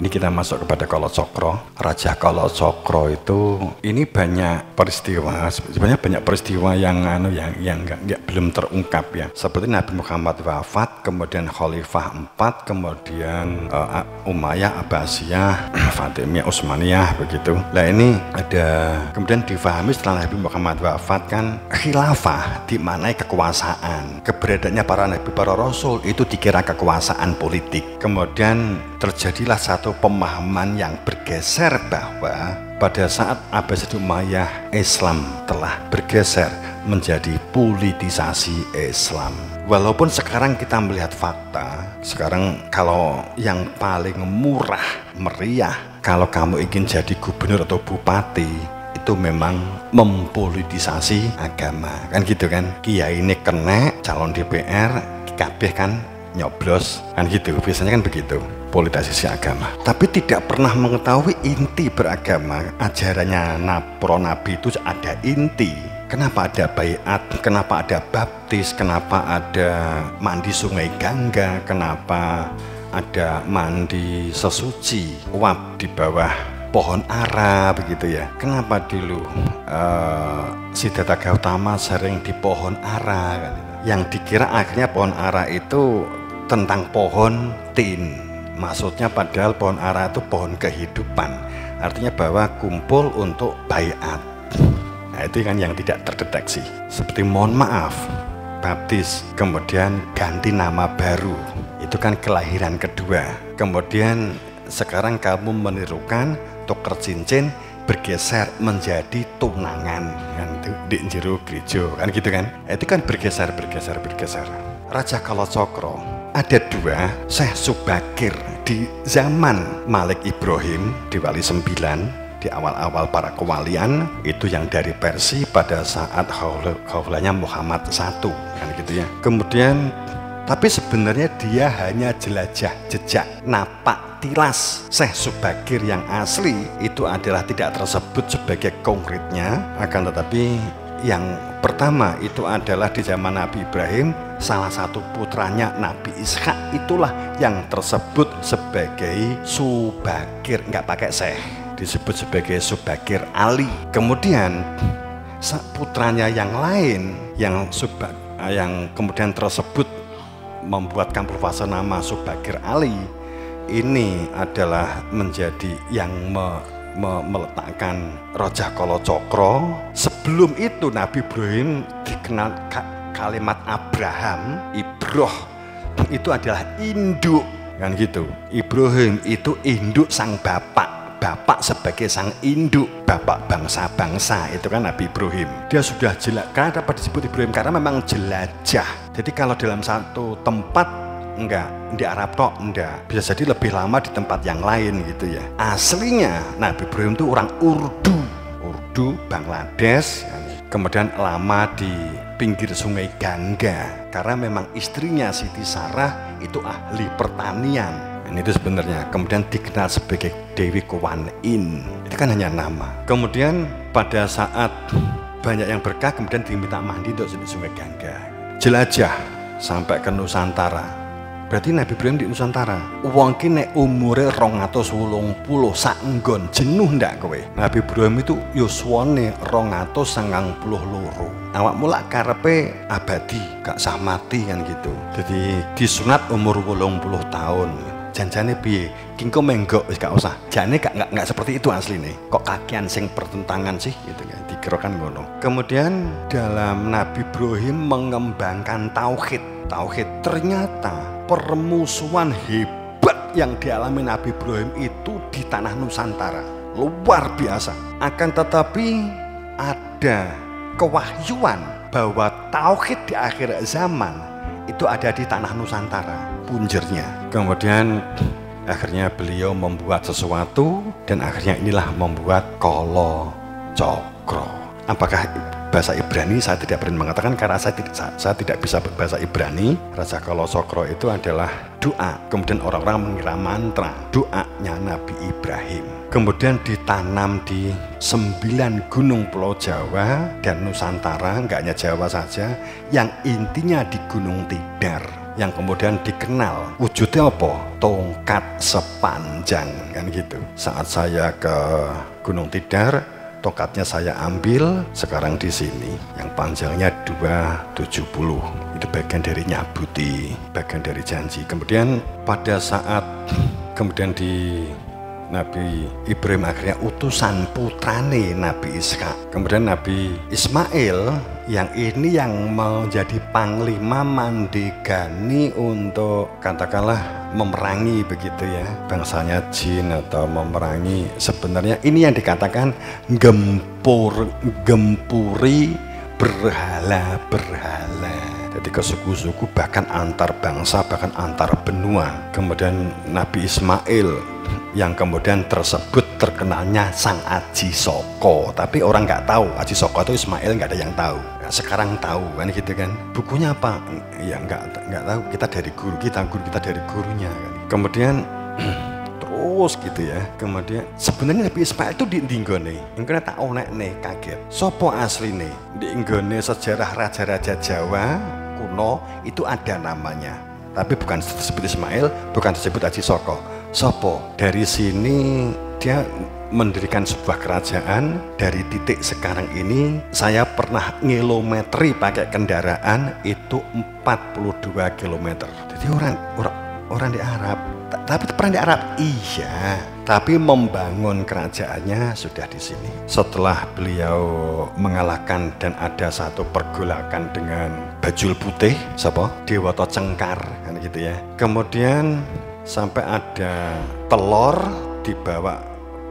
Ini kita masuk kepada Kalacakra. Raja Kalacakra itu ini banyak peristiwa, sebenarnya banyak peristiwa yang belum terungkap ya. Seperti Nabi Muhammad wafat, kemudian Khalifah 4, kemudian Umayyah, Abbasiyah, Fatimiyah, Utsmaniyah begitu. Nah ini ada kemudian difahami setelah Nabi Muhammad wafat kan khilafah dimaknai kekuasaan. Keberadaannya para nabi, para rasul itu dikira kekuasaan politik. Kemudian terjadilah satu pemahaman yang bergeser bahwa pada saat Abbasid Umayyah Islam telah bergeser menjadi politisasi Islam. Walaupun sekarang kita melihat fakta, sekarang kalau yang paling murah meriah kalau kamu ingin jadi gubernur atau bupati itu memang mempolitisasi agama kan gitu kan. Kiai ini kena calon DPR kabeh kan nyoblos kan gitu, biasanya kan begitu politisasi agama. Tapi tidak pernah mengetahui inti beragama. Ajarannya para nabi itu ada inti. Kenapa ada baiat, kenapa ada baptis, kenapa ada mandi sungai Gangga, kenapa ada mandi sesuci uap di bawah pohon ara begitu ya. Kenapa dulu Siddhartha Gautama sering di pohon ara kan? Yang dikira akhirnya pohon ara itu tentang pohon tin. Maksudnya padahal pohon ara itu pohon kehidupan. Artinya bahwa kumpul untuk baiat. Nah itu kan yang tidak terdeteksi. Seperti mohon maaf, baptis, kemudian ganti nama baru. Itu kan kelahiran kedua. Kemudian sekarang kamu menirukan tuker cincin bergeser menjadi tunangan kan itu di jero gereja kan gitu kan. Itu kan bergeser. Raja Kalacakra ada dua, Syekh Subakir di zaman Malik Ibrahim di Wali 9, di awal-awal para kewalian itu yang dari Persia pada saat khaulanya Muhammad I kan gitu ya. Kemudian tapi sebenarnya dia hanya jelajah jejak napak tilas. Syekh Subakir yang asli itu adalah tidak tersebut sebagai konkretnya, akan tetapi yang pertama itu adalah di zaman Nabi Ibrahim, salah satu putranya Nabi Ishak itulah yang tersebut sebagai Subakir, nggak pakai Syekh, disebut sebagai Subakir Ali. Kemudian putranya yang lain yang kemudian tersebut membuat kampung fase nama Subakir Ali ini adalah menjadi yang meletakkan Raja Kalacakra. Sebelum itu Nabi Ibrahim dikenal kalimat Abraham, Ibroh itu adalah induk kan gitu. Ibrahim itu induk sang bapak sebagai sang induk, bapak bangsa-bangsa itu kan Nabi Ibrahim. Dia sudah jelas. Kenapa disebut Ibrahim? Karena memang jelajah. Jadi kalau dalam satu tempat enggak, di Arab kok enggak, bisa jadi lebih lama di tempat yang lain gitu ya. Aslinya Nabi Ibrahim itu orang Urdu, Bangladesh, kemudian lama di pinggir sungai Gangga karena memang istrinya Siti Sarah itu ahli pertanian. Itu sebenarnya kemudian dikenal sebagai Dewi Kuan Yin, itu kan hanya nama. Kemudian pada saat banyak yang berkah kemudian diminta mandi untuk sungai Gangga, jelajah sampai ke Nusantara. Berarti Nabi Ibrahim di Nusantara. Wong ki nek umure 280 sak nggon jenuh ndak kowe? Nabi Ibrahim itu yuswane 292. Awakmu lak karepe abadi, gak sah mati kan gitu. Jadi disunat umur 80 tahun. Janjane piye? Kingko menggok wis gak usah. Jane gak seperti itu asline. Kok kakian sing pertentangan sih gitu kan. Dikirakan ngono. Kemudian dalam Nabi Ibrahim mengembangkan tauhid ternyata permusuhan hebat yang dialami Nabi Ibrahim itu di tanah Nusantara luar biasa. Akan tetapi ada kewahyuan bahwa tauhid di akhir zaman itu ada di tanah Nusantara punjernya. Kemudian akhirnya beliau membuat sesuatu dan akhirnya inilah membuat Kalacakra. Apakah bahasa Ibrani? Saya tidak berani mengatakan karena saya tidak bisa berbahasa Ibrani. Raja Kalacakra itu adalah doa. Kemudian orang-orang mengira mantra doanya Nabi Ibrahim. Kemudian ditanam di 9 gunung Pulau Jawa dan Nusantara, enggak hanya Jawa saja, yang intinya di Gunung Tidar. yang kemudian dikenal wujudnya apa? Tongkat sepanjang, kan gitu. Saat saya ke Gunung Tidar, tongkatnya saya ambil sekarang di sini, yang panjangnya 270. Itu bagian dari nyabuti, bagian dari janji. Kemudian pada saat kemudian di Nabi Ibrahim akhirnya utusan putrane Nabi Ishak. Kemudian Nabi Ismail yang ini yang menjadi panglima mandegani untuk katakanlah memerangi begitu ya bangsanya jin atau memerangi, sebenarnya ini yang dikatakan gempuri berhala-berhala. Jadi ke suku-suku bahkan antar bangsa bahkan antar benua. Kemudian Nabi Ismail yang kemudian tersebut terkenalnya Sang Aji Soko, tapi orang nggak tahu Aji Soko itu Ismail, nggak ada yang tahu. Nah, sekarang tahu kan gitu kan. Bukunya apa? Ya nggak tahu. Kita dari guru kita dari gurunya kan. Kemudian terus gitu ya. Kemudian sebenarnya Nabi Ismail itu di nggone, mungkin tak onek nih kaget. Sopo asli nih di nggone sejarah raja-raja Jawa kuno itu ada namanya, tapi bukan disebut Ismail, bukan disebut Aji Soko. Sopo dari sini dia mendirikan sebuah kerajaan. Dari titik sekarang ini saya pernah ngilometri pakai kendaraan itu 42 km. Jadi orang di Arab, tapi pernah di Arab iya, tapi membangun kerajaannya sudah di sini. Setelah beliau mengalahkan dan ada satu pergolakan dengan bajul putih, siapa? Dewata Cengkar kan gitu ya. Kemudian sampai ada telur dibawa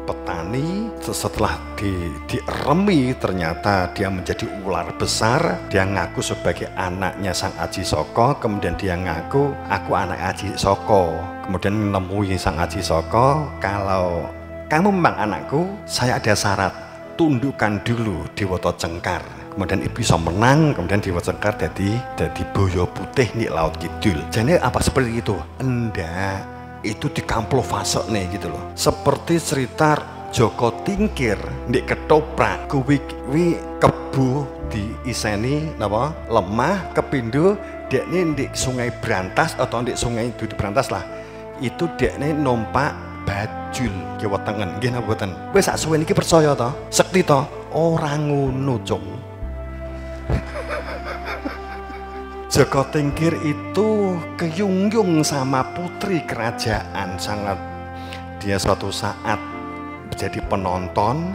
petani, setelah diremi ternyata dia menjadi ular besar. Dia ngaku sebagai anaknya Sang Aji Soko, kemudian dia ngaku aku anak Aji Soko. Kemudian menemui Sang Aji Soko, kalau kamu memang anakku, saya ada syarat, tundukkan dulu Dewata Cengkar. Kemudian ibu bisa menang, kemudian Dewata Cengkar jadi boyo putih di Laut Kidul. Jadi apa seperti itu? Enggak, itu di kamplofase nih gitu loh. Seperti cerita Joko Tingkir di ketoprak kuwi kebu diiseni napa lemah kepindho dekne di Sungai Brantas atau di Sungai Dudi Brantas lah. Itu dekne numpak bajul ki wetengen nggih napa mboten. Wis sak suwe niki percaya to? Sekti to? Ora ngono, Cung. Joko Tingkir itu keyung-yung sama putri kerajaan sangat. Dia suatu saat menjadi penonton,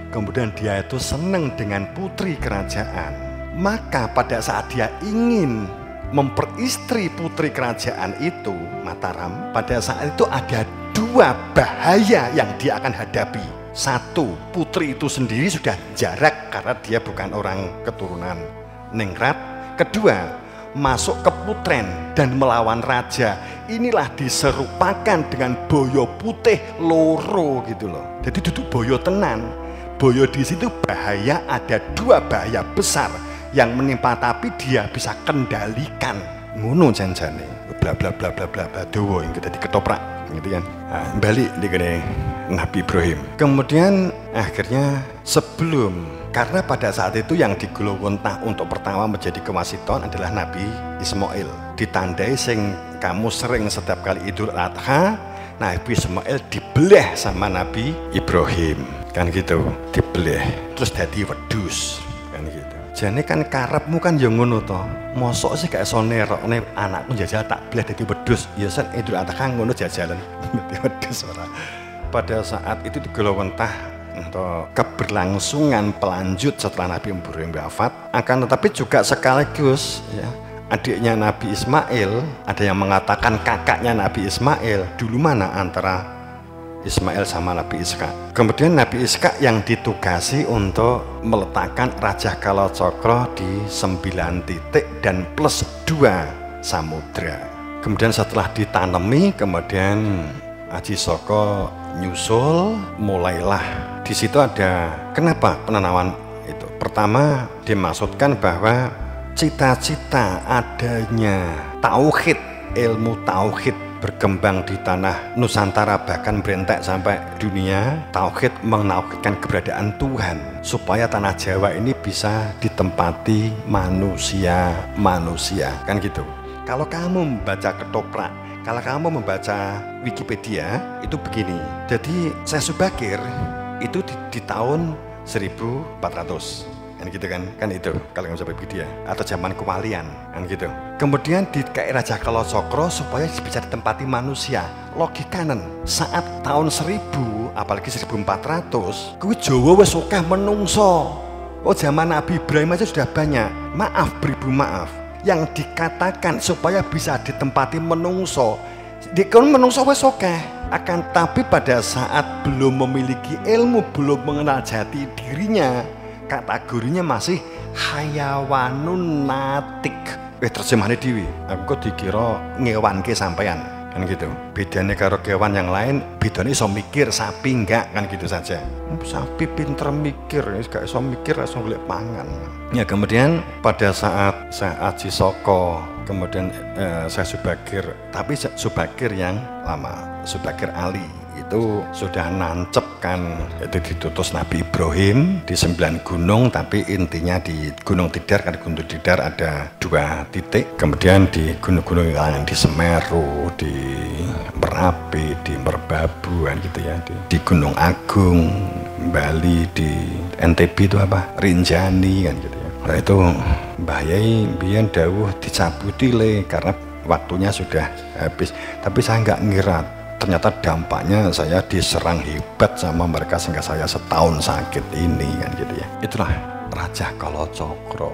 kemudian dia itu senang dengan putri kerajaan. Maka pada saat dia ingin memperistri putri kerajaan itu, Mataram, pada saat itu ada dua bahaya yang dia akan hadapi. Satu, putri itu sendiri sudah jarak karena dia bukan orang keturunan ningrat. Kedua, masuk ke putren dan melawan raja. Inilah diserupakan dengan boyo putih loro gitu loh. Jadi duduk boyo tenan. Boyo di situ bahaya, ada dua bahaya besar yang menimpa, tapi dia bisa kendalikan. Ngono janjane. Bla bla bla bla bla bla dowo yang kita diketoprak gitu kan. Nah, balik di kene Nabi Ibrahim. Kemudian akhirnya karena pada saat itu yang digulungkuntah untuk pertama menjadi kewasiton adalah Nabi Ismail. Ditandai sing kamu sering setiap kali Idul Adha, Nabi Ismail dibelah sama Nabi Ibrahim. Kan gitu, dibelah. Terus jadi wedus. Kan gitu. Jadi kan karepmu kan yang ngono to. Mosok sih gak iso nerokne anakku jajal tak belah dadi wedus. Ya sen Idul Adha ngono jajalan dadi wedus ora. Pada saat itu digulungkuntah untuk keberlangsungan pelanjut setelah Nabi Ibrahim wafat, akan tetapi juga sekaligus ya, adiknya Nabi Ismail, ada yang mengatakan kakaknya Nabi Ismail. Dulu mana antara Ismail sama Nabi Ishak? Kemudian Nabi Ishak yang ditugasi untuk meletakkan Raja Kalacakra di 9 titik dan plus 2 samudra. Kemudian setelah ditanami, kemudian Aji Soko nyusul, mulailah di situ ada kenapa penanaman itu. Pertama dimaksudkan bahwa cita-cita adanya tauhid, ilmu tauhid berkembang di tanah Nusantara, bahkan berentek sampai dunia. Tauhid menauhidkan keberadaan Tuhan supaya tanah Jawa ini bisa ditempati manusia kan gitu. Kalau kamu membaca ketoprak, kalau kamu membaca Wikipedia itu begini. Jadi Syekh Subakir itu di tahun 1400. Kan gitu kan itu kalau nggak sampai dia atau zaman kewalian kan gitu. Kemudian di Raja Kalacakra supaya bisa ditempati manusia. Logikanen saat tahun 1000 apalagi 1400 kuwi Jawa wis akeh menungso. Oh zaman Nabi Ibrahim aja sudah banyak. Maaf beribu maaf. Yang dikatakan supaya bisa ditempati menungso. Dikon menungso wis akeh. Akan tapi pada saat belum memiliki ilmu, belum mengenal jati dirinya, kategorinya masih hayawanun natik. Terjemahannya Dewi, aku dikira ngewanke sampean kan gitu. Bedanya karo kewan yang lain, bedanya iso mikir, sapi enggak kan gitu saja. Sapi pinter mikir, gak iso mikir langsung golek pangan. Ya kemudian pada saat saya Aji Soko, kemudian saya Subakir, tapi Subakir yang lama, Subakir Ali itu sudah nancep kan, itu ditutus Nabi Ibrahim di 9 gunung, tapi intinya di Gunung Tidar, kan Gunung Tidar ada 2 titik, kemudian di gunung-gunung yang di Semeru, di Merapi, di Merbabu kan gitu ya, di Gunung Agung, Bali, di NTB itu apa, Rinjani kan gitu ya. Nah itu bahayai biyen dawuh dicabuti le karena waktunya sudah habis, tapi saya nggak ngira ternyata dampaknya saya diserang hebat sama mereka sehingga saya setahun sakit ini kan gitu ya. Itulah Raja Kalacakra.